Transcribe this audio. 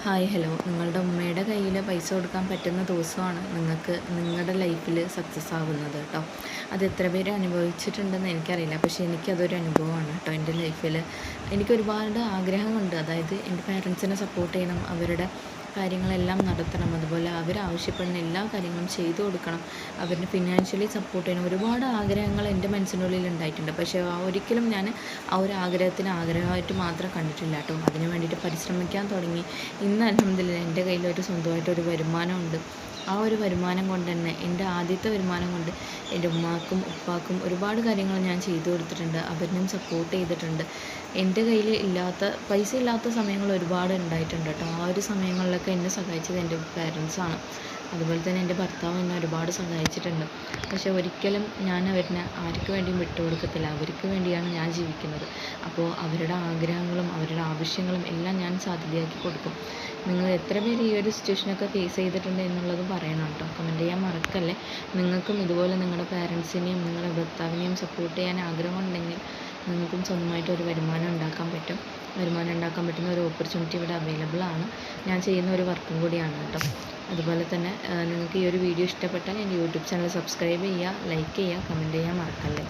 Hi hello, നിങ്ങളുടെ ഉമ്മയുടെ കയ്യിൽ പൈസ കൊടുക്കാൻ പറ്റുന്ന ദിവസമാണ് നിങ്ങൾക്ക് നിങ്ങളുടെ ലൈഫിൽ സക്സസ് ആവുന്നത് കേട്ടോ. അത് എത്ര പേര് അനുഭവിച്ചിട്ടുണ്ടെന്ന് എനിക്കറിയില്ല, പക്ഷേ എനിക്കതൊരു അനുഭവമാണ് കേട്ടോ. എൻ്റെ ലൈഫിൽ എനിക്കൊരുപാട് ആഗ്രഹമുണ്ട്. അതായത് എൻ്റെ പാരൻസിനെ സപ്പോർട്ട് ചെയ്യണം, അവരുടെ കാര്യങ്ങളെല്ലാം നടത്തണം, അതുപോലെ അവരാവശ്യപ്പെടുന്ന എല്ലാ കാര്യങ്ങളും ചെയ്തു കൊടുക്കണം, അവരിന് ഫിനാൻഷ്യലി സപ്പോർട്ട് ചെയ്യണം. ഒരുപാട് ആഗ്രഹങ്ങൾ എൻ്റെ മനസ്സിനുള്ളിൽ ഉണ്ടായിട്ടുണ്ട്. പക്ഷേ ഒരിക്കലും ഞാൻ ആ ഒരു ആഗ്രഹത്തിന് ആഗ്രഹമായിട്ട് മാത്രം കണ്ടിട്ടില്ല കേട്ടോ. അതിന് വേണ്ടിയിട്ട് പരിശ്രമിക്കാൻ തുടങ്ങി. ഇന്ന് അൽഹംദുലില്ലാ എൻ്റെ കയ്യിലൊരു സ്വന്തമായിട്ടൊരു വരുമാനമുണ്ട്. ആ ഒരു വരുമാനം കൊണ്ട് തന്നെ, എൻ്റെ ആദ്യത്തെ വരുമാനം കൊണ്ട് എൻ്റെ ഉമ്മാക്കും ഉപ്പാക്കും ഒരുപാട് കാര്യങ്ങൾ ഞാൻ ചെയ്തു കൊടുത്തിട്ടുണ്ട്. അവരിനും സപ്പോർട്ട് ചെയ്തിട്ടുണ്ട്. എൻ്റെ കയ്യിൽ പൈസ ഇല്ലാത്ത സമയങ്ങൾ ഒരുപാട് ഉണ്ടായിട്ടുണ്ട് കേട്ടോ. ആ ഒരു സമയങ്ങളിലൊക്കെ എന്നെ സഹായിച്ചത് എൻ്റെ പേരൻസാണ്. അതുപോലെ തന്നെ എൻ്റെ ഭർത്താവ് എന്നെ ഒരുപാട് സഹായിച്ചിട്ടുണ്ട്. പക്ഷേ ഒരിക്കലും ഞാൻ അവരിനെ ആർക്ക് വേണ്ടിയും വിട്ടുകൊടുക്കത്തില്ല. അവർക്ക് വേണ്ടിയാണ് ഞാൻ ജീവിക്കുന്നത്. അപ്പോൾ അവരുടെ ആഗ്രഹങ്ങളും അവരുടെ ആവശ്യങ്ങളും എല്ലാം ഞാൻ സാധ്യതയാക്കി കൊടുക്കും. നിങ്ങൾ എത്ര പേര് ഈ ഒരു സിറ്റുവേഷനൊക്കെ ഫേസ് ചെയ്തിട്ടുണ്ട് എന്നുള്ളതും പറയണം കേട്ടോ. കമൻറ്റ് ചെയ്യാൻ മറക്കല്ലേ. നിങ്ങൾക്കും ഇതുപോലെ നിങ്ങളുടെ പാരൻസിനെയും നിങ്ങളുടെ ഭർത്താവിനെയും സപ്പോർട്ട് ചെയ്യാൻ ആഗ്രഹമുണ്ടെങ്കിൽ നിങ്ങൾക്കും സ്വന്തമായിട്ട് ഒരു വരുമാനം ഉണ്ടാക്കാൻ പറ്റും. വരുമാനം ഉണ്ടാക്കാൻ പറ്റുന്ന ഒരു ഓപ്പർച്യൂണിറ്റി ഇവിടെ അവൈലബിൾ ആണ്. ഞാൻ ചെയ്യുന്ന ഒരു വർക്കും കൂടിയാണ് കേട്ടോ. അതുപോലെ തന്നെ നിങ്ങൾക്ക് ഈ ഒരു വീഡിയോ ഇഷ്ടപ്പെട്ടാൽ എൻ്റെ യൂട്യൂബ് ചാനൽ സബ്സ്ക്രൈബ് ചെയ്യുക, ലൈക്ക് ചെയ്യുക, കമൻറ്റ് ചെയ്യാൻ മറക്കല്ലേ.